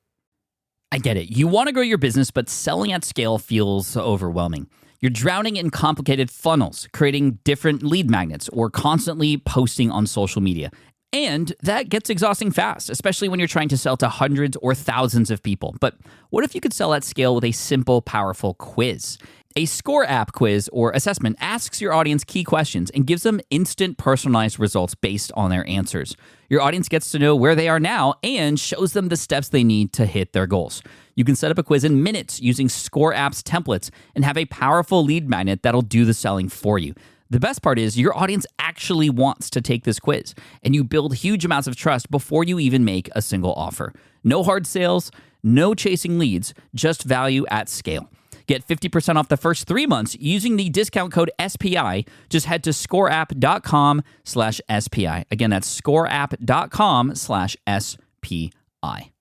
[SPEAKER 1] I get it. You want to grow your business, but selling at scale feels overwhelming. You're drowning in complicated funnels, creating different lead magnets, or constantly posting on social media. And that gets exhausting fast, especially when you're trying to sell to hundreds or thousands of people. But what if you could sell at scale with a simple, powerful quiz? A score app quiz or assessment asks your audience key questions and gives them instant personalized results based on their answers. Your audience gets to know where they are now and shows them the steps they need to hit their goals. You can set up a quiz in minutes using Score App's templates and have a powerful lead magnet that'll do the selling for you. The best part is your audience actually wants to take this quiz, and you build huge amounts of trust before you even make a single offer. No hard sales, no chasing leads, just value at scale. Get 50% off the first 3 months using the discount code SPI. Just head to scoreapp.com/SPI. Again, that's scoreapp.com/SPI.